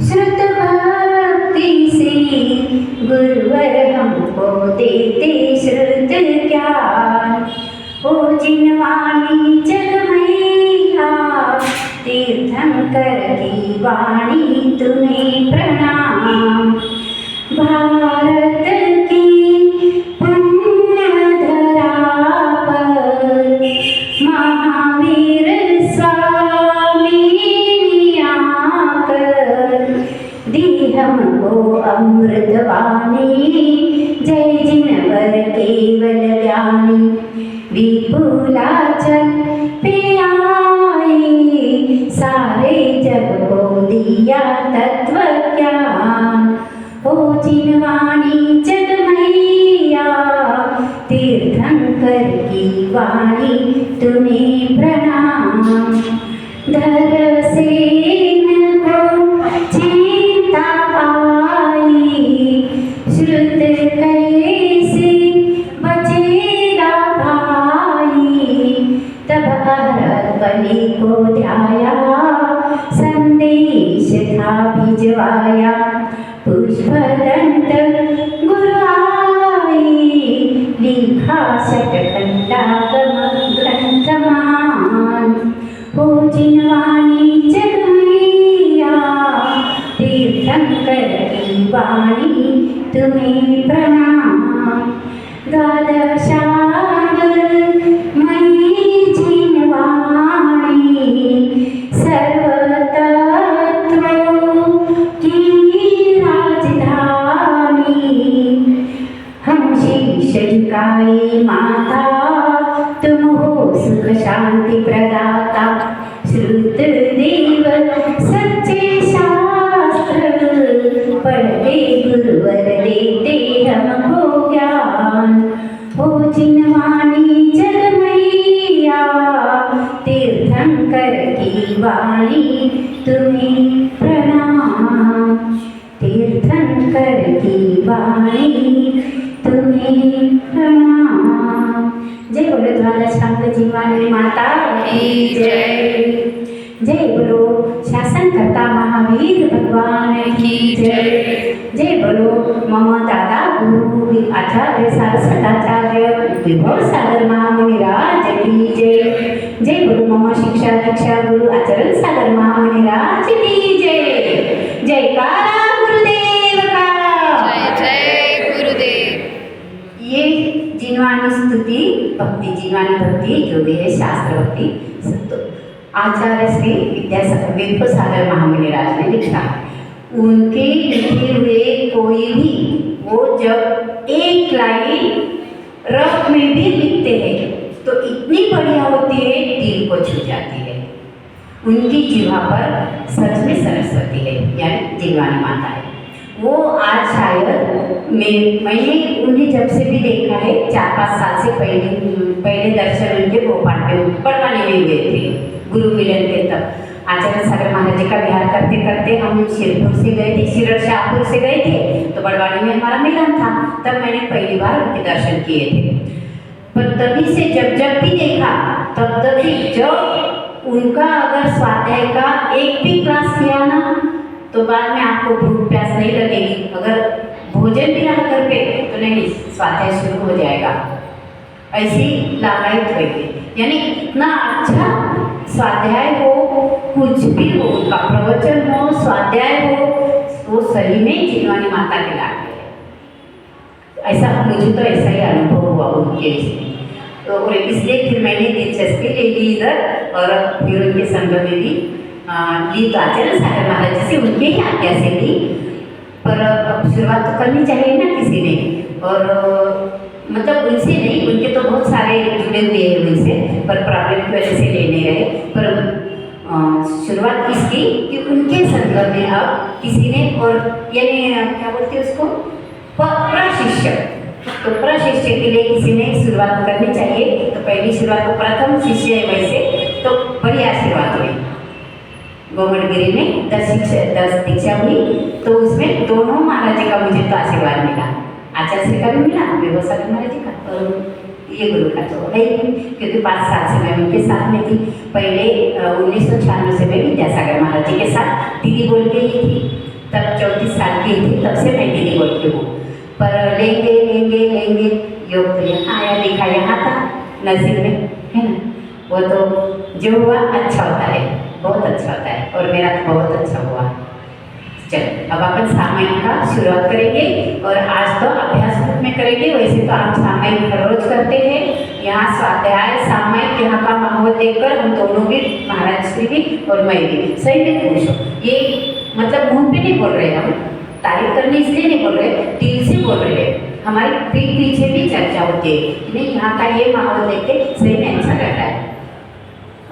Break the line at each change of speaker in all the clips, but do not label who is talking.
श्रुत भक्ति से गुरुवर हमको देते श्रुत ज्ञान। ओ जिनवाणी जगमैया तीर्थंकर की वाणी तुम्हें प्रणाम। भारत की पुण्य धरा पर महावीर स्वामी आकर दी हमको अमृतवाणी। जय जिनवर केवल ज्ञानी विपुलाचल पे आए सारे जग को दिया तत्व ज्ञान। ओ जिनवाणी जगमैया तीर्थंकर की वाणी तुम्हें प्रणाम। धर सेन को चिंता पाई श्रुत कैसे बचेगा भाई। तब भरत बलि को ध्याया संदेश था भिजवाया। पुष्पदंत गुरु आए लिखा शतखंडा ग्रंथ महान। हो जिनवाणी जगमैया तीर्थंकर की वाणी तुम्हें प्रणाम। द्वादशांग मयि जिनवाणी सर्वतत्वों की राजधानी। हम शीश झुकाए माता तुम हो सुख शांति प्रदाता। श्रुत देव सच्चे शास्त्र पढ़ते गुरुवर देते हमको ज्ञान। हो जिनवाणी जगमैया तीर्थंकर की वाणी तुम्हें प्रणाम। तीर्थंकर की वाणी तुम्हें प्रणाम। जय बोलो द्वादशांग जिनवाणी माता की जय। जय बोलो शासनकर्ता महावीर भगवान की जय। जय बोलो मम दादा गुरु आचार्य सारस्वताचार्य विभव सागर महामुनिराज की जय। जय बोलो मम शिक्षा दीक्षा गुरु आचरण सागर महामुनिराज की जय। जयकारा गुरुदेव का।
जय जय गुरुदेव।
ये जिनवाणी स्तुति भक्ति जिनवाणी भक्ति जो भी है शास्त्र भक्ति तो आचार्य श्री विद्यासागर विभव सागर महामुनिराज ने लिखा। उनके लिखे हुए कोई भी वो जब एक लाइन रफ में भी लिखते हैं तो इतनी बढ़िया होती है दिल को छू जाती है। उनकी जिह्वा पर सच में सरस्वती है यानी जिनवाणी माता है। वो आज शायद मैंने उन्हें जब से भी देखा है 4-5 साल से पहले दर्शन उनके भोपाल में बड़वानी में हुए थे गुरु मिलन के। तब आचार्य सागर महाराज जी का विहार करते करते हम शिरपुर से गए थे, शिरर शाहपुर से गए थे तो बड़वानी में हमारा मिलन था। तब मैंने पहली बार उनके दर्शन किए थे। पर तभी से जब भी देखा तब तभी जब उनका अगर स्वाध्याय का एक भी क्लास किया ना तो बाद में आपको भूख प्यास नहीं लगेगी। अगर भोजन भी रहा घर पे तो नहीं स्वाध्याय शुरू हो जाएगा। ऐसी लाभायित होगी यानी इतना अच्छा स्वाध्याय हो कुछ भी हो उनका प्रवचन हो स्वाध्याय हो वो सही में जिनवाणी माता के लाभ है। ऐसा मुझे तो ऐसा ही अनुभव हुआ उनके तो और इसलिए फिर मैंने दिलचस्पी ले ली इधर और फिर उनके संग में भी ली तो आचार्य सागर महाराज जी से उनके ही आज्ञा से ली। पर शुरुआत तो करनी चाहिए ना किसी ने और मतलब उनसे नहीं उनके तो बहुत सारे जुड़े हुए हैं उनसे पर प्रॉब्लम की वजह से ले नहीं रहे। पर शुरुआत इसकी कि उनके संदर्भ में अब किसी ने और यानी क्या बोलते हैं उसको प्रशिष्य तो प्रशिष्य के लिए किसी ने शुरुआत करनी चाहिए। तो पहली शुरुआत तो प्रथम शिष्य है वैसे तो बड़ी आशीर्वाद हुई। गोमटगिरी में 10 दीक्षा हुई तो उसमें दोनों महाराज जी का मुझे तो आशीर्वाद मिला। आचार्य श्री का भी मिला विभव सागर महाराज जी का और ये गुरु का तो है क्योंकि 5 साल से मैं उनके साथ में थी। पहले 1996 से मैं विद्यासागर महाराज जी के साथ दीदी बोल के ही थी तब 34 साल की थी, तब से मैं दीदी बोलती हूँ। पर लेंगे लेंगे लेंगे, योग तो यहाँ आया, लिखा यहाँ था नसीब में, है ना। वो तो जो हुआ अच्छा होता है, बहुत अच्छा होता है, और मेरा तो बहुत अच्छा हुआ। चलो अब अपन सामायिक का शुरुआत करेंगे, और आज तो अभ्यास रूप में करेंगे। वैसे तो आप सामायिक हर रोज करते हैं। यहाँ स्वाध्याय सामायिक यहाँ का माहौल देखकर हम दोनों भी, महाराज श्री भी और मैं भी सही में खुश हूँ। ये मतलब मुंह पे नहीं बोल रहे, हम तारीफ करने इसलिए नहीं बोल रहे, दिल से बोल रहे हैं। हमारे पीठ पीछे भी चर्चा होती है, नहीं यहाँ का ये माहौल देख के सही में अच्छा लगता है।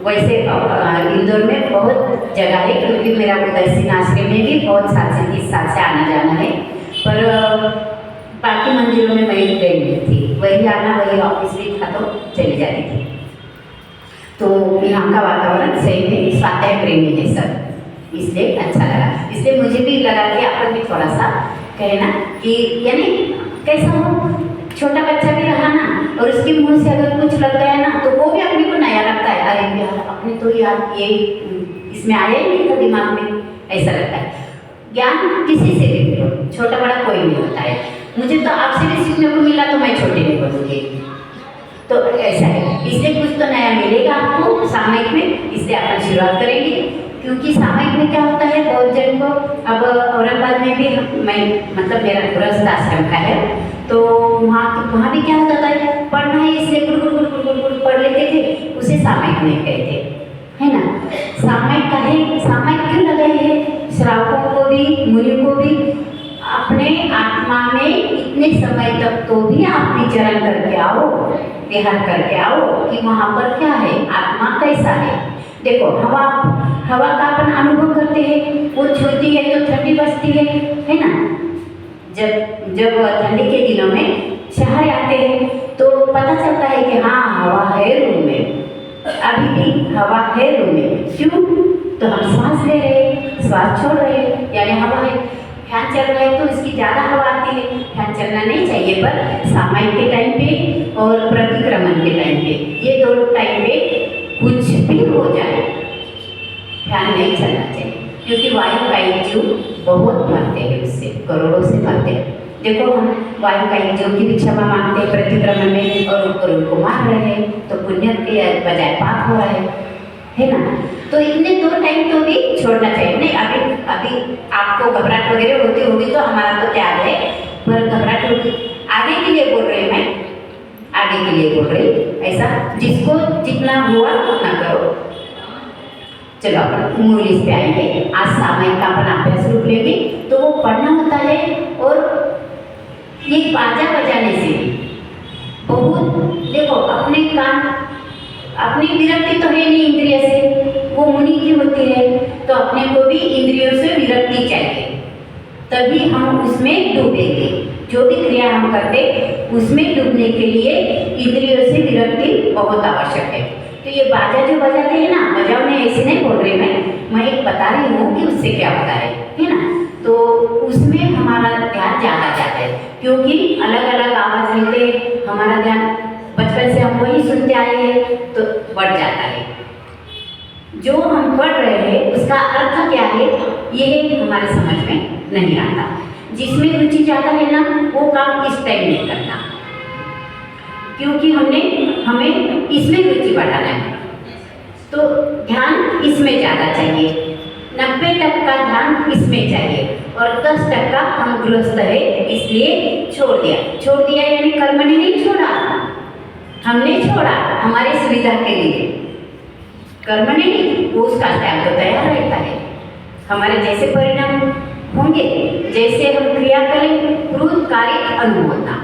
वैसे इंदौर में बहुत जगह है, क्योंकि मेरा उदयसिंह आश्रम में भी बहुत साल से 30 साल से आना जाना है, पर बाकी मंदिरों में मैं गई नहीं थी। वही आना, वही ऑफिस भी था तो चली जाती थी। तो यहाँ का वातावरण सही में स्वाध्याय प्रेमी है सब, इसलिए अच्छा लगा। इसलिए मुझे भी लगा कि अपन भी थोड़ा सा कहे ना कि यानी कैसा हो, छोटा बच्चा भी रहा ना, और उसके मुंह से अगर कुछ लग गया ना तो वो भी अपने को नया लगता है। अरे यार अपने तो यार ये इसमें आया ही नहीं था दिमाग में, ऐसा लगता है। ज्ञान किसी से भी मिलो, छोटा बड़ा कोई नहीं होता है। मुझे तो आपसे भी सीखने को मिला तो मैं छोटे नहीं बोलूँगी, तो ऐसा है। इसलिए कुछ तो नया मिलेगा आपको सामायिक में, इसलिए अपन शुरुआत करेंगे। क्योंकि सामायिक में क्या होता है, बहुत जन को, अब औरंगाबाद में भी मैं मतलब मेरा गृहस्थ आश्रम का है, तो वहाँ भी क्या होता था, पढ़ना है इसलिए गुड़ पढ़ लेते थे, उसे सामायिक नहीं कहते, है ना। सामायिक का है, सामायिक क्यों लगाए हैं, श्रावकों को भी मुनि को भी अपने आत्मा में इतने समय तक तो भी आप विचरण करके आओ, ध्यान करके आओ कि वहाँ पर क्या है, आत्मा कैसा है। देखो हवा का अपन अनुभव करते हैं, वो छूती है तो ठंडी बसती है ना। जब ठंडी के दिनों में शहर आते हैं तो पता चलता है कि हाँ हवा है रूम में, अभी भी हवा है रूम में। क्यों? तो हम सांस ले रहे हैं, श्वास छोड़ रहे हैं, यानी हवा है। फैन चल रहा है तो इसकी ज़्यादा हवा आती है, फैन चलना नहीं चाहिए, पर सामायिक के टाइम पे और प्रतिक्रमण के टाइम पे, ये दोनों टाइम पे कुछ भी हो जाए फैन नहीं चलना चाहिए, क्योंकि वायु का जीव बहुत मरते हैं, उससे करोड़ों से मरते हैं। देखो हम वायु का जीव की भी क्षमा मांगते हैं प्रतिक्रमण में, और उनको मार रहे हैं, तो पुण्य के बजाय पाप हो रहा है ना। तो इतने दो टाइम तो भी छोड़ना चाहिए। नहीं अभी आपको घबराहट वगैरह होती होगी तो हमारा तो त्याग है, पर घबराहट होगी आगे के लिए बोल रही, मैं आगे के लिए बोल रही, ऐसा जिसको जितना हुआ उतना करो। चलो अपन मूल इस पे आएंगे। आज सामायिक का अपन अभ्यास रूप लेंगे, तो वो पढ़ना होता है, और ये बाजा बजाने से भी बहुत, देखो अपने कान, अपनी विरक्ति तो है नहीं इंद्रिय से, वो मुनि की होती है, तो अपने को भी इंद्रियों से विरक्ति चाहिए, तभी हम उसमें डूबेंगे। जो भी क्रिया हम करते उसमें डूबने के लिए इंद्रियों से विरक्ति बहुत आवश्यक है। तो ये बाजा जो बजाते हैं ना, बजाओ ऐसे नहीं बोल रही मैं एक बता रही हूँ कि उससे क्या होता है ना। तो उसमें हमारा ध्यान ज़्यादा जाता है, क्योंकि अलग अलग आवाज़ लेते हमारा ध्यान, बचपन से हम वही सुनते आए हैं तो बढ़ जाता है। जो हम पढ़ रहे हैं उसका अर्थ क्या है ये हमारे समझ में नहीं आता। जिसमें रुचि ज़्यादा है ना वो काम इस टाइम नहीं करता, क्योंकि हमें इसमें रुचि बढ़ाना है, तो ध्यान इसमें ज़्यादा चाहिए। 90% ध्यान इसमें चाहिए, और 10% हम गृहस्थ है इसलिए छोड़ दिया यानी कर्म ने नहीं छोड़ा, हमने छोड़ा हमारी सुविधा के लिए, कर्म ने नहीं, वो उसका त्याग तो तैयार रहता है। हमारे जैसे परिणाम होंगे, जैसे हम क्रिया करेंगे कृत कार्य अनुमोदना,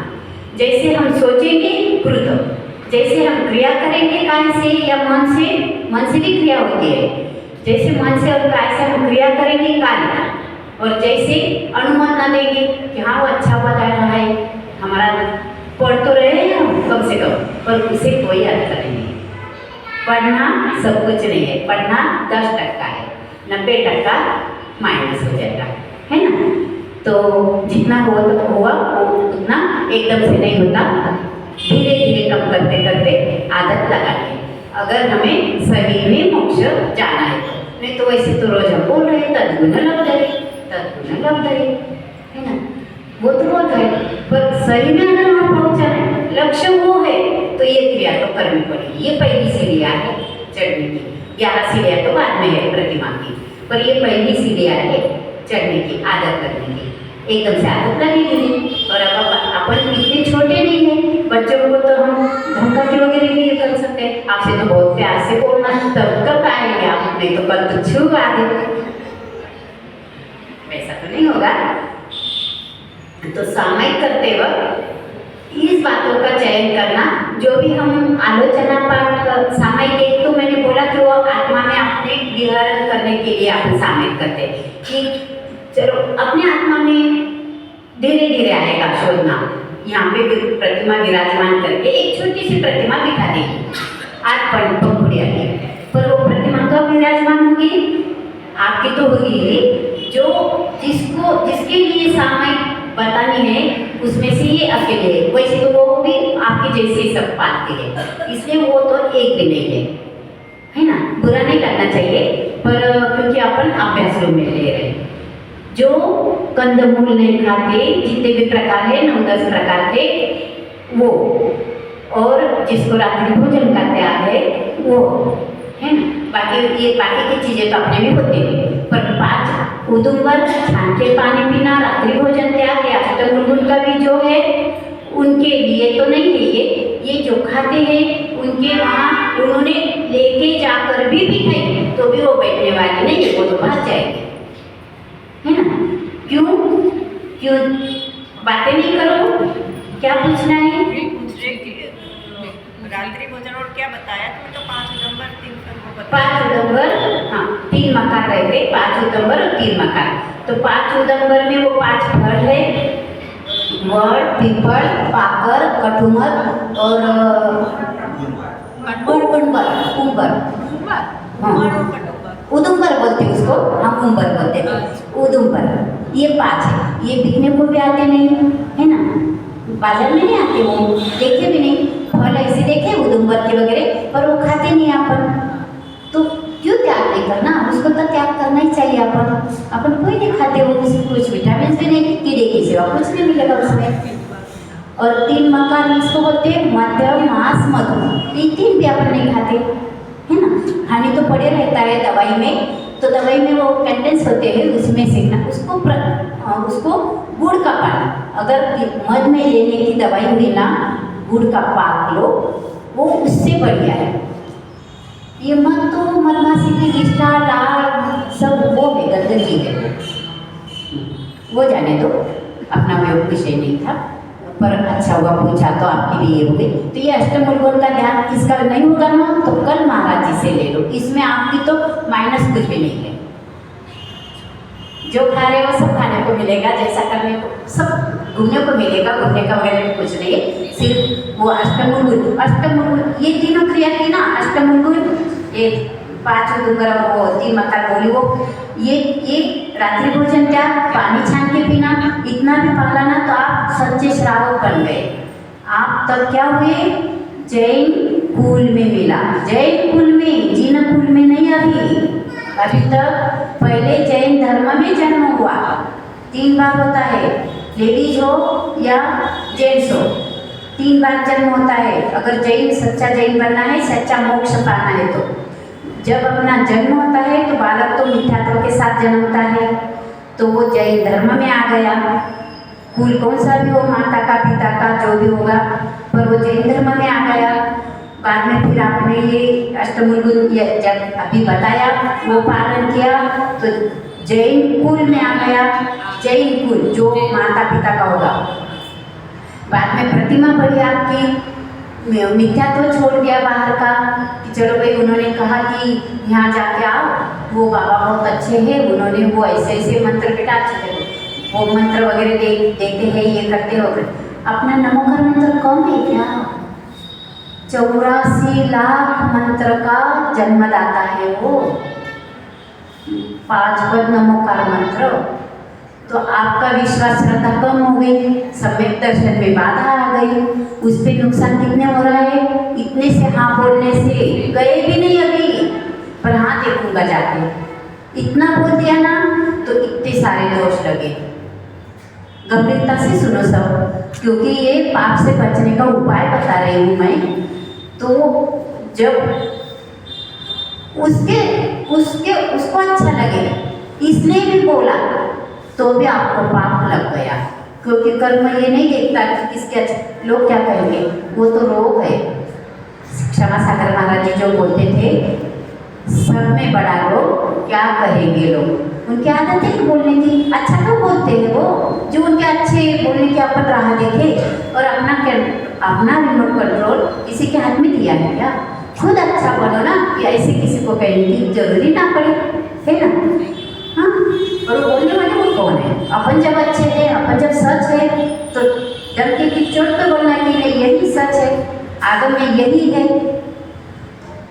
जैसे हम सोचेंगे कृत, जैसे हम क्रिया करेंगे काय से या मन से भी क्रिया होती है, जैसे मन से और काय से हम क्रिया करेंगे कार्य, और जैसे अनुमोदना देंगे कि हाँ वो अच्छा हुआ जा रहा है, हमारा पढ़ तो रहे हैं हम कम से कम, पर उसे कोई अर्थ नहीं है। पढ़ना सब कुछ नहीं है, पढ़ना 10% है, 90% माइनस हो जाएगा, है ना। तो जितना हुआ उतना एकदम से नहीं होता, धीरे धीरे कम करते करते आदत लगानी, अगर हमें सही में मोक्ष जाना है तो। नहीं तो वैसे तो रोज हम बोल रहे तद्गुण लग जवाबदारी है ना। वो तो बोल रहे पर सही में अगर वहाँ पहुँचा है, लक्ष्य वो है, तो ये क्रिया तो करनी पड़ेगी। ये पहली सीढ़ियाँ है चढ़ने की। 11 सीढ़ियाँ तो बाद में है प्रतिमा की, पर ये पहली सीढ़ियाँ है चढ़ने की, आदत करने की। एकदम से आदत लगी लीजिए। और अब अपन इतने छोटे नहीं हैं, बच्चों को तो हम धमका के वगैरह नहीं कर सकते। आपसे तो बहुत प्यार से बोलना, तब कब आएंगे आप, नहीं तो कल तो छू आगे, वैसा तो नहीं होगा। तो सामयिक करते वक्त इस बातों का चयन करना, जो भी हम आलोचना पाठ सामयिक, एक तो मैंने बोला कि वो आत्मा में अपने विहरण करने के लिए अपन सामयिक करते हैं कि चलो अपने आत्मा में धीरे धीरे आएगा शोधना। यहाँ पे प्रतिमा विराजमान करके एक छोटी सी प्रतिमा बिठा देगी, 8 पंखुड़ियाँ की, पर वो प्रतिमा कब विराजमान होगी? आपकी तो होगी जो जिसके लिए सामयिक बतानी है, उसमें से ये अकेले है। वैसे तो वो भी आपकी जैसे सब पालते हैं, इसलिए वो तो एक भी नहीं है ना। बुरा नहीं लगना चाहिए, पर क्योंकि अपन अभ्यास रूम में ले रहे हैं। जो कंदमूल नहीं खाते, जितने भी प्रकार है 9-10 प्रकार के, वो, और जिसको रात्रि भोजन का त्याग है वो है ना। बाकी की चीजें तो अपने में होती है, पर 5 उदुम्बर, छान के पानी पीना, रात्रि भोजन त्याग या अष्टमुलगुण का भी जो है उनके लिए तो नहीं है। ये जो खाते हैं उनके वहाँ उन्होंने लेके जाकर भी खाई, तो भी वो बैठने वाली नहीं है, वो तो भाग जाएगी, है ना। क्यों बातें नहीं करो, क्या पूछना है?
रात्रि भोजन और क्या बताया तुमने? तो 5 उदंबर 3 फल।
5 उदंबर, हाँ 3 मकार रहते, 5 उदंबर और 3 मकार। तो 5 उदंबर में वो 5 फल है, वड़, पीपल, पाकर, कटुमर और उम्बर। हाँ उदुम्बर बोलते हैं उसको, हम उम्बर बोलते हैं, उदुम्बर। ये 5 है, ये बिकने को भी आते नहीं है ना, बाजार में नहीं आते, वो देखे भी नहीं। फल ऐसे देखे उदुम्बर के वगैरह, पर वो खाते नहीं अपन, तो क्यों त्याग नहीं करना? उसको तो त्याग करना ही चाहिए। अपन कोई नहीं खाते, वो कुछ विटामिन भी नहीं, कीड़े की सेवा कुछ नहीं मिलेगा उसमें। और 3 मकार इसको बोलते हैं मध्य, मांस, मधु, ये 3 भी अपन नहीं खाते, है ना। हानि तो पड़े रहता है दवाई में, तो दवाई में वो कंटेंट्स होते हैं, उसमें सेकना उसको गुड़ का पानी, अगर मध में लेने की दवाई हुई ना, गुड़ का पाक लो, वो उससे बढ़िया है। ये मध तो मधमासी की निष्ठा, लाल सब वो है, गंदगी है, वो जाने दो, अपना विषय नहीं था, पर अच्छा हुआ पूछा तो आपके लिए हो गई। तो ये अष्टमुलगुण का ध्यान किसका नहीं होगा ना, तो कल महाराज जी से ले लो, इसमें आपकी तो माइनस कुछ भी नहीं है। जो खा रहे हो सब खाने को मिलेगा, जैसा करने को सब घूमने को मिलेगा, घूमने का वगैरह कुछ नहीं है। सिर्फ वो अष्टमुलगुण ये तीनों क्रिया की ना, अष्टमुलगुण, ये 5 उदुम्बर, वो 3 मकार बोली, वो ये रात्रि भोजन क्या, पानी छान के पीना, इतना भी पाला ना तो आप सच्चे श्रावक बन गए। आप तब क्या हुए? जैन कुल में मिला, जैन कुल में, जीन कुल में नहीं। अभी तक पहले जैन धर्म में जन्म हुआ, 3 बार होता है, लेडीज हो या जेंट्स हो, 3 बार जन्म होता है। अगर जैन सच्चा जैन बनना है, सच्चा मोक्ष पाना है, तो जब अपना जन्म होता है तो बालक तो मिथ्यात्व के साथ जन्मता है, तो वो जैन धर्म में आ गया। कुल कौन सा भी हो, माता का, पिता का, जो भी होगा, पर वो जैन धर्म में आ गया। बाद में फिर आपने ये अष्टमुलगुण जब अभी बताया, वो पालन किया, तो जैन कुल में आ गया। जैन कुल जो माता पिता का होगा। बाद में प्रतिमा बढ़ी आपकी, मिथ्या तो छोड़ दिया बाहर का कि चलो भाई, उन्होंने कहा कि यहाँ जाके आओ, वो बाबा बहुत अच्छे हैं, उन्होंने वो ऐसे ऐसे मंत्र बेटा अच्छे, वो मंत्र वगैरह देते हैं, ये करते हो। अपना नमोकार मंत्र कम है क्या? 84 लाख मंत्र का जन्मदाता है वो, 5 पद नमोकार मंत्र। तो आपका विश्वास श्रद्धा कम हो गई, सम्यक दर्शन में बाधा आ गई, उस पर नुकसान कितने हो रहा है? इतने से हाँ बोलने से गए भी नहीं अभी, पर हाँ देखूंगा जाके, इतना बोल दिया ना तो इतने सारे दोष लगे। गंभीरता से सुनो सब, क्योंकि ये पाप से बचने का उपाय बता रही हूँ मैं। तो जब उसको अच्छा लगे इसने भी बोला तो भी आपको पाप लग गया, क्योंकि कर्म ये नहीं देखता कि किसके लोग क्या कहेंगे, वो तो रोग है। क्षमा सागर महाराज जी जो बोलते थे, सब में बड़ा रोग क्या कहेंगे लोग। उनकी आदत है बोलने की, अच्छा तो बोलते हैं वो, जो उनके अच्छे बोलने की अपन राह देखे और अपना रिमोट कंट्रोल किसी के हाथ में दिया है क्या? खुद अच्छा बनो ना, कि ऐसे किसी को कहने की जरूरी ना पड़े, है ना? हाँ, और बोलने वाले वो कौन है? अपन जब अच्छे हैं, अपन जब सच है तो डर के किचोट पे बोलना कि नहीं यही सच है, आगम में यही है,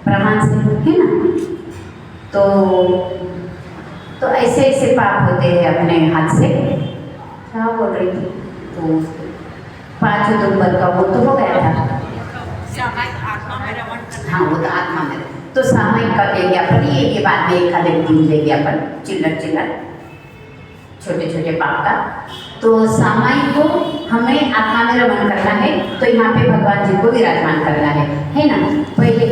प्रमाण से, है ना? तो ऐसे ऐसे पाप होते हैं अपने हाथ से। क्या बोल रही थी? तो 5 उदुम्बर का वो तो हो गया था।
सामायिक आत्मा में रमण करना।
हाँ, वो तो आत्मा में। तो सामयिक कर लेंगे अपन, ये बाद में एक आधे दिन लेंगे अपन, चिल्लर छोटे छोटे पाप का। तो सामयिक को हमें आत्मा में रमण करना है, तो यहाँ पे भगवान जी को विराजमान करना है ना? पहले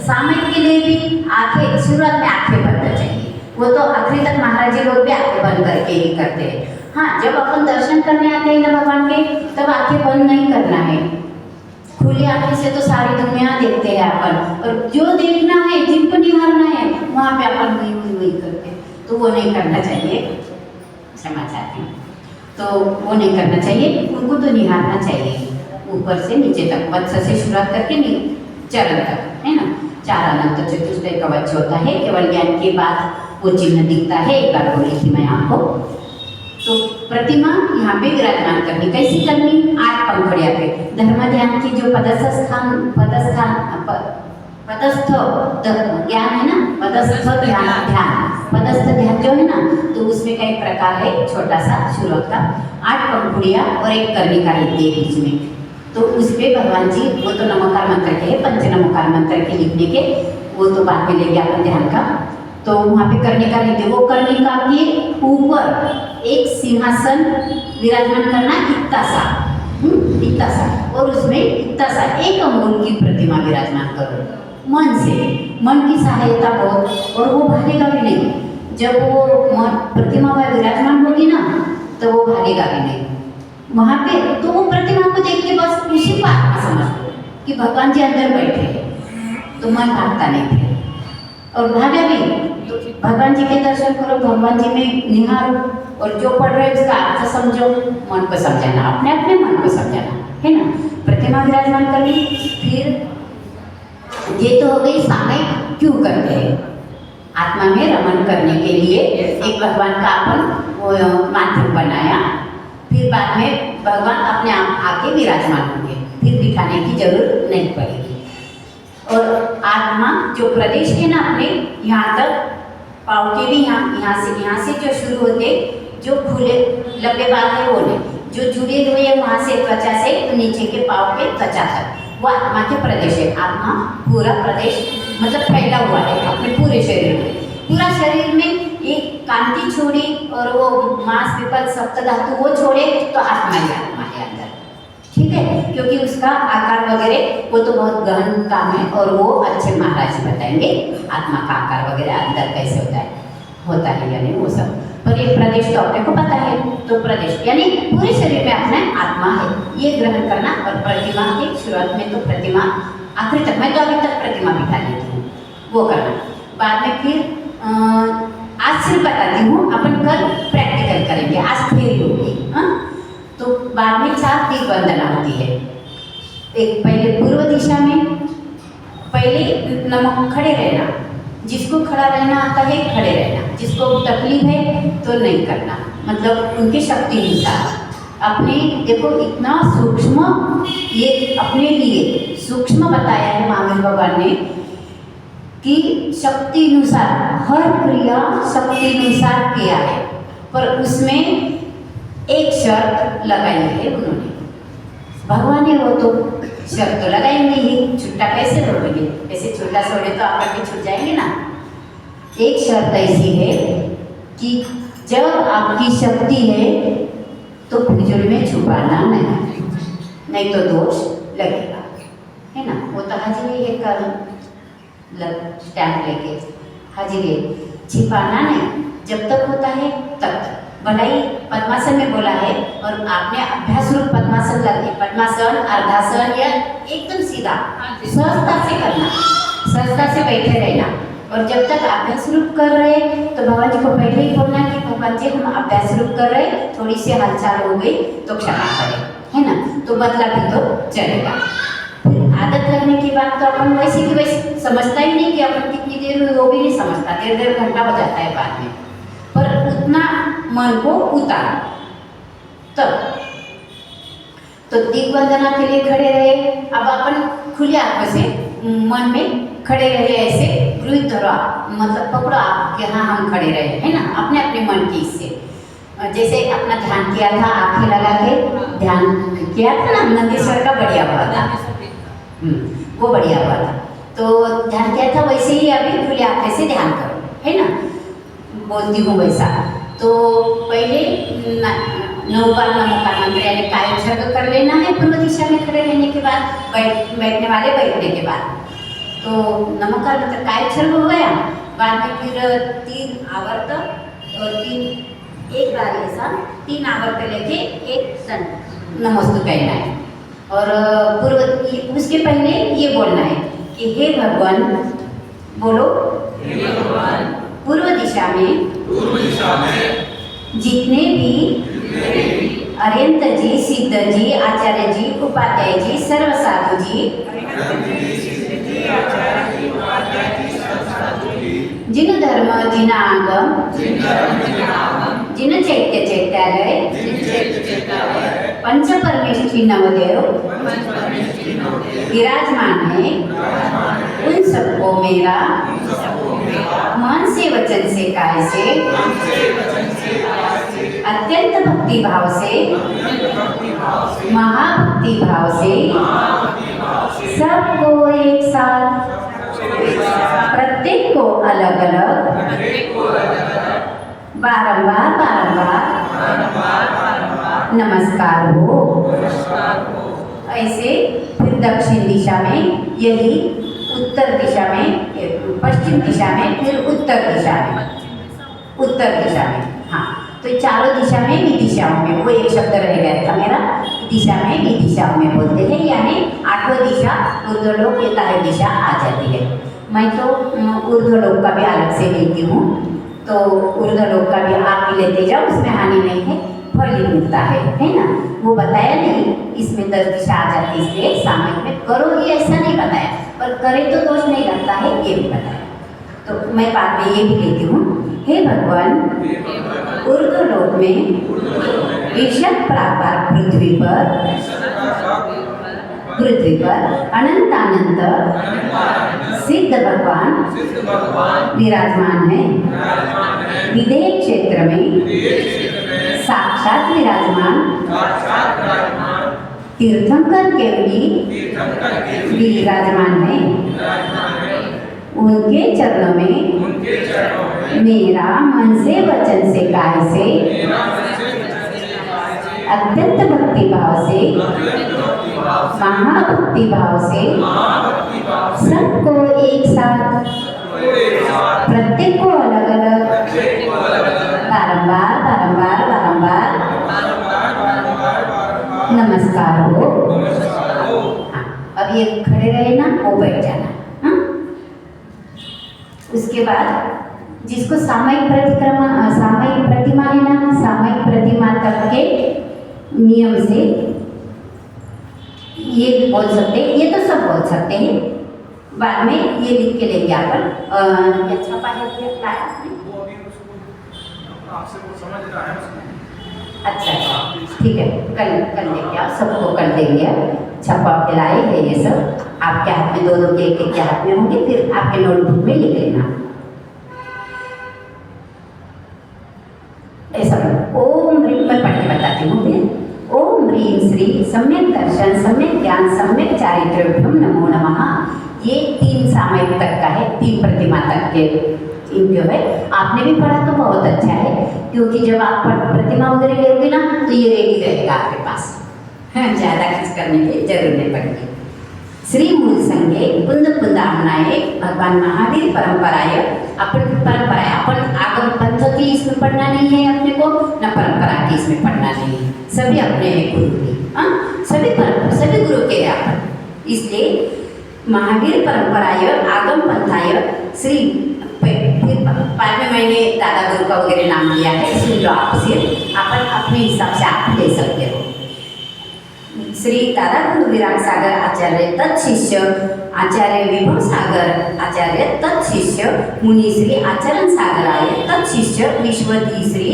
सामयिक के लिए भी आंखें, शुरुआत में आंखें बंद चाहिए। वो तो आखिरी तक महाराज जी लोग भी आंखें बंद करके ही करते हैं। हाँ, जब अपन दर्शन करने आते हैं ना भगवान के, तब आंखें बंद नहीं करना है। खुली आंखें से तो सारी दुनिया देखते हैं अपन, और जो देखना है, जिनको निहारना है, वहाँ पे अपन वही करते हैं। तो वो नहीं करना चाहिए, क्षमा चाहती हूँ। तो वो नहीं करना चाहिए, उनको तो निहारना चाहिए ऊपर से नीचे तक, वत्स से शुरुआत करके नहीं चरण तक, है ना? 4 अनंत चतुष्टय कवच होता है, केवल ज्ञान के बाद वो चिन्ह दिखता है। एक बार बोली थी मैं आपको। तो प्रतिमा यहाँ पे विराजमान करनी, कैसी करनी? 8 पंखुड़िया पे। धर्म ध्यान की जो पदस्थ ज्ञान है ना, पदस्थ ध्यान जो है ना, तो उसमें का एक प्रकार है छोटा सा शुरुआत का, 8 पंखुड़िया और एक कर्णिका रहती है बीच में। तो उस पे भगवान जी, वो तो नमोकार मंत्र के है, पंच नमोकार मंत्र के लिखने के, वो तो बाद में लेंगे अपन ध्यान का। तो वहाँ पे कर्णिका रहती है, वो कर्णिका के ऊपर एक सिंहासन विराजमान करना, इतना सा, और उसमें इतना सा एक अंगुल की प्रतिमा विराजमान करो मन से। मन की सहायता बहुत, और वो भागेगा भी नहीं। जब वो प्रतिमा विराजमान होगी ना, तो वो भागेगा भी नहीं वहाँ पे। तो वो प्रतिमा को देख के बस उसी को आत्मा समझ लो कि भगवान जी अंदर बैठे हैं, तो मन भागता नहीं थे और भागा नहीं। तो भगवान जी के दर्शन करो, भगवान जी में निहारो, और जो पढ़ रहे उसका अर्थ समझो, मन को समझाना, अपने अपने मन को समझाना, है ना? प्रतिमा विराजमान कर ली। फिर ये तो हो गई सामयिक क्यों करते हैं, आत्मा में रमण करने के लिए एक भगवान का अपन माध्यम बनाया। फिर बाद में भगवान अपने आप आके विराजमान होंगे, फिर दिखाने की जरूरत नहीं पड़ेगी। और आत्मा जो प्रदेश है ना अपने, यहाँ तक पाँव के भी यहाँ से जो शुरू होते, जो खुले लंबे बाल है वो नहीं, जो जुड़े हुए हैं वहाँ से त्वचा से तो नीचे के पाँव के त्वचा तक, वो आत्मा के प्रदेश है। आत्मा पूरा प्रदेश मतलब फैला हुआ है अपने पूरे शरीर में। पूरा शरीर में एक कांति छोड़ी और वो मांस विपल सप्त धातु वो छोड़े तो आत्मा ही आत्मा है अंदर, ठीक है? क्योंकि उसका आकार वगैरह वो तो बहुत गहन काम है, और वो अच्छे महाराज जी बताएंगे आत्मा का आकार वगैरह अंदर कैसे होता है यानी वो सब। पर ये प्रदेश तो अपने को पता है, तो प्रदेश यानी पूरे शरीर में अपना आत्मा है, ये ग्रहण करना। और प्रतिमा की शुरुआत में तो प्रतिमा आखिरी तक, मैं तो अभी तक प्रतिमा बिठा लेती हूँ, वो करना। बाद में फिर आज सिर्फ बताती हूँ, अपन कल प्रैक्टिकल करेंगे, आज थ्योरी होगी। हाँ, तो बाद में 4 दीप वंदना होती है। एक पहले पूर्व दिशा में, पहले नमक खड़े रहना, जिसको खड़ा रहना आता है खड़े रहना, जिसको तकलीफ है तो नहीं करना, मतलब उनकी शक्ति अनुसार। अपने देखो इतना सूक्ष्म, ये अपने लिए सूक्ष्म बताया है महावीर भगवान ने कि शक्ति अनुसार, हर क्रिया शक्ति अनुसार किया है, पर उसमें एक शर्त लगाई है उन्होंने, भगवान ने वो तो शर्त तो लगाएंगे ही, छुट्टा कैसे छोड़ेंगे? ऐसे छुट्टा छोड़े तो आप भी छूट जाएंगे ना। एक शर्त ऐसी है कि जब आपकी शक्ति है तो फिजूल में छुपाना नहीं तो दोष लगेगा, है ना। वो तो हाजिरी है, कल स्टैम्प लेके हाजिरी छिपाना नहीं, जब तक होता है तब तक। भलाई पद्मासन में बोला है और आपने अभ्यास रूप पद्मासन करके पद्मासन अर्धासन या एकदम सीधा सहजता से करना, सहजता से बैठे रहना। और जब तक अभ्यास रूप कर रहे तो भगवान जी को पहले ही बोलना कि भगवान जी हम अभ्यास रूप कर रहे, थोड़ी सी हलचल हो गई तो क्षमा करें, है ना। तो बदला भी तो चलेगा। फिर आदत लगने के बाद तो अपन वैसे की वैसे समझता ही नहीं कि अपन कितनी देर हुई, वो भी नहीं समझता, डेढ़ घंटा हो जाता है बाद में। पर उतना मन को उतार तब तो दिग्वंदना के लिए खड़े रहे। अब अपन खुले आंखों से मन में खड़े रहे, ऐसे गृहित धरो, मतलब पकड़ो आप कि हाँ हम खड़े रहे, है ना, अपने अपने मन की इससे। जैसे अपना ध्यान किया था, आंखें लगा के ध्यान किया था ना, नंदीश्वर का बढ़िया हुआ था, वो बढ़िया हुआ था। तो ध्यान किया था वैसे ही अभी खुले आंखें से ध्यान करो, है ना, बोलती हूँ वैसा। तो पहले नौकार नमोकार मंत्र यानी कायोत्सर्ग कर लेना है पूर्व दिशा में खड़े रहने के बाद, बैठने वाले बैठने के बाद। तो नमोकार मंत्र कायोत्सर्ग हो गया, बाद में फिर 3 आवर्त और 3 एक बार ऐसा 3 आवर्त लेके एक नमोस्तु कहना है। और पूर्व उसके पहले ये बोलना है कि हे भगवान, बोलो पूर्व दिशा में जितने भी अरिहंत जी, सिद्ध जी, आचार्य जी, उपाध्याय जी, सर्व साधु जी, जिन धर्म जिन आगम जिन चैत्य चैत्यालय पंच परमेष्ठी नवदेव विराजमान है, उन सबको मेरा मन से वचन से काय से अत्यंत भक्ति भाव से महाभक्ति भाव से सबको एक साथ प्रत्येक को अलग अलग बारंबार नमस्कार हो। ऐसे फिर दक्षिण दिशा में यही, उत्तर दिशा में, पश्चिम दिशा में, फिर उत्तर दिशा में, हाँ। तो चारों दिशा में विदिशाओं में, वो एक शब्द रह गया था मेरा, दिशा में विदिशाओं में बोलते हैं, यानी 8वां दिशा ऊर्ध्वलोक या दाहिनी दिशा आ जाती है। मैं तो ऊर्ध्वलोक का भी अलग से लेती हूँ, तो ऊर्ध्वलोक का भी आप भी लेते जाओ, उसमें हानि नहीं है, फल ही मिलता है ना। वो बताया नहीं इसमें 10 दिशा आ जाती है, इसलिए सामयिक में करो ही ऐसा नहीं बताया, पर करे तो दोष नहीं लगता है, ये भी बताया। तो मैं बाद में ये भी लेती हूँ, हे भगवान, ऊर्ध्वलोक में ईशत प्राकार पृथ्वी पर अनंत सिद्ध भगवान विराजमान है। विदेह क्षेत्र में साक्षात विराजमान तीर्थंकर केवली विराजमान है। उनके चरणों में मेरा मन से वचन से काय से अत्यंत भक्ति भाव से महाभक्ति भाव से सबको एक साथ प्रत्येक को अलग अलग बारंबार नमस्कार हो। हाँ, अब ये खड़े रहे ना, वो बैठ जाना। हाँ? उसके बाद जिसको सामयिक प्रतिमा है ना, सामयिक प्रतिमा तक के नियम से ये भी बोल सकते हैं, ये तो सब बोल सकते हैं। बाद में ये लिख के लेंगे अपन, क्या छपा है, लाया आपने?
आपसे वो समझ रहा है उसको।
अच्छा ठीक है, कल लेके आओ, सबको कर देंगे। छपा के लाए है ये सब, आपके हाथ में 2 के एक के हाथ में होंगे, फिर आपके नोटबुक में लिख लेना। ऐसा ओम ह्रीं, मैं पढ़ के बताती हूँ फिर। ओम ह्रीं श्री सम्यक दर्शन, सम्यक ज्ञान, सम्यक चारित्र्यभ्यम नमो नमः। ये 3 सामयिक तक का है, 3 प्रतिमा तक के जो है आपने भी पढ़ा तो बहुत अच्छा है, क्योंकि जब आप प्रतिमा वगैरह लेंगे ना तो ये रेडी रहेगा आपके पास, ज़्यादा खर्च करने की जरूरत नहीं पड़ेगी। श्री मूल संगे कुंद कुंदामनाए भगवान महावीर परंपराय, अपन परंपरा है, अपन आगम पंथ की इसमें पढ़ना नहीं है अपने को, न परंपरा की इसमें पढ़ना नहीं है, सभी अपने हैं गुरु की, सभी परंपरा सभी गुरु के हैं अपन। इसलिए महावीर परंपराय आगम पंथाय श्री, फिर बाद में मैंने दादा गुरु का वगैरह नाम लिया है, सुन लो आप, सिर्फ अपन अपने हिसाब से आप ले सकते हो। श्री दादा गुरु विराट सागर आचार्य तत्शिष्य आचार्य विभव सागर आचार्य तत्शिष्य मुनि श्री आचरण सागर आय तत्शिष्य विश्वधी श्री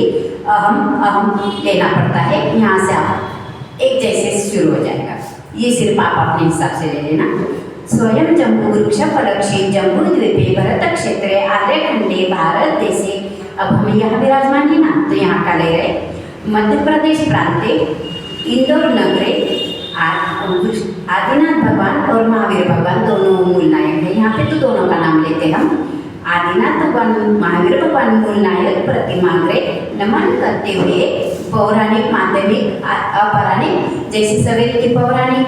अहम लेना पड़ता है। यहाँ से आप एक जैसे शुरू हो जाएगा, ये सिर्फ आप अपने हिसाब से ले लेना। स्वयं जम्बू वृक्ष फलक्षित जम्बू द्वीपे भरत क्षेत्रे आर्यखंडे भारत देशे, अब हम यहाँ विराजमान है ना, तो यहाँ का ले रहे मध्य प्रदेश प्रांते इंदौर नगरे आदिनाथ भगवान और महावीर भगवान दोनों मूल नायक हैं। यहाँ पे तो दोनों का नाम लेते हैं हम। आदिनाथ भगवान महावीर भगवान मूल नायक प्रतिमाग्रे नमन करते हुए पौराणिक माध्यमिक अपराणिक, जैसे सवेरे की पौराणिक,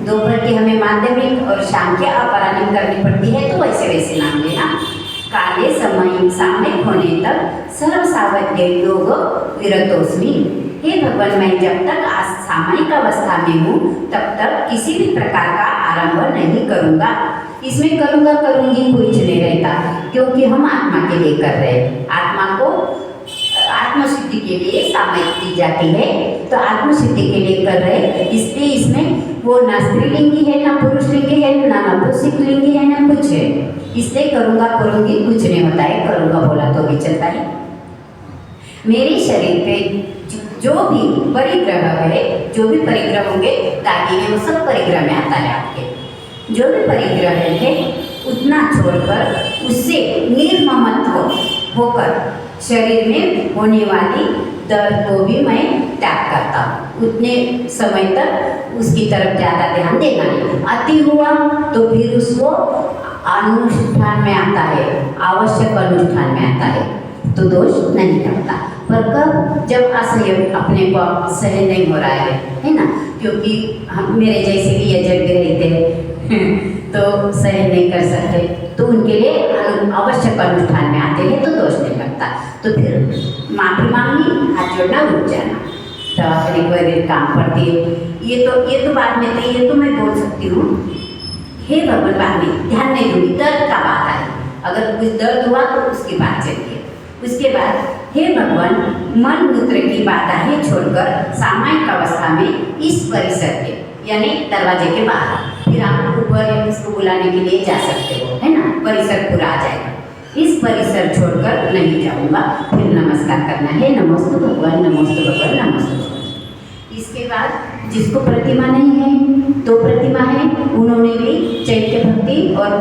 दोपहर की हमें माध्यमिक और शाम के अपराणिक करनी पड़ती है, तो वैसे वैसे नाम लेना। काले समय सामयिक होने तक सर्व सावध्य योग विरतोस्मि, हे भगवान मैं जब तक सामयिक अवस्था में हूँ तब तक किसी भी प्रकार का आरंभ नहीं करूँगा। इसमें करूँगा करूँगी कुछ नहीं रहता, क्योंकि हम आत्मा के लिए कर रहे हैं। आत्मा को आत्मसिद्धि के लिए सामयिक दी जाती है, तो आत्मसिद्धि के लिए कर रहे हैं, इसलिए इसमें वो ना स्त्रीलिंगी है ना पुरुष लिंगी है ना नपुंसक लिंगी है ना कुछ है, इसलिए करूँगा करूँगी कुछ नहीं होता है, करूँगा बोला तो भी चलता है। मेरे शरीर पे जो भी परिग्रह है, जो भी परिग्रह होंगे ताकि वो सब परिग्रह में आता है आपके, जो भी परिग्रह है उतना छोड़कर उससे निर्ममत्व होकर शरीर में होने वाली दर्द को भी मैं त्याग करता हूँ। उतने समय तक उसकी तरफ ज़्यादा ध्यान देना नहीं, अति हुआ तो फिर उसको अनुष्ठान में आता है, आवश्यक अनुष्ठान में आता है, तो दोष नहीं लगता। पर कब, जब असह्य अपने को सहन नहीं हो रहा है ना, क्योंकि हम मेरे जैसे भी एजेंट भी रहते हैं तो सहन नहीं कर सकते, तो उनके लिए आवश्यक अनुष्ठान में आते हैं तो दोष नहीं लगता। तो फिर माफी मांगनी, हाथ जोड़ना, रुक जाना, दवाखाने वगैरह काम पड़ती है, ये तो बाद में तो ये तो मैं बोल सकती हूँ, हे भगवान बाद में ध्यान नहीं दूंगी, दर्द का बात है, अगर कुछ दर्द हुआ तो उसकी बात चलिए। उसके बाद हे भगवान मन मूत्र की बाधाएं छोड़कर सामायिक अवस्था में इस परिसर के, यानी दरवाजे के बाहर, फिर आप ऊपर इसको बुलाने के लिए जा सकते हो, है ना, परिसर पूरा आ जाएगा। इस परिसर छोड़कर नहीं जाऊंगा, फिर नमस्कार करना है, नमोस्तु भगवान नमोस्तु भगवान नमोस्तु भगवान। इसके बाद जिसको प्रतिमा नहीं है, दो प्रतिमा है, उन्होंने भी चैत्य भक्ति और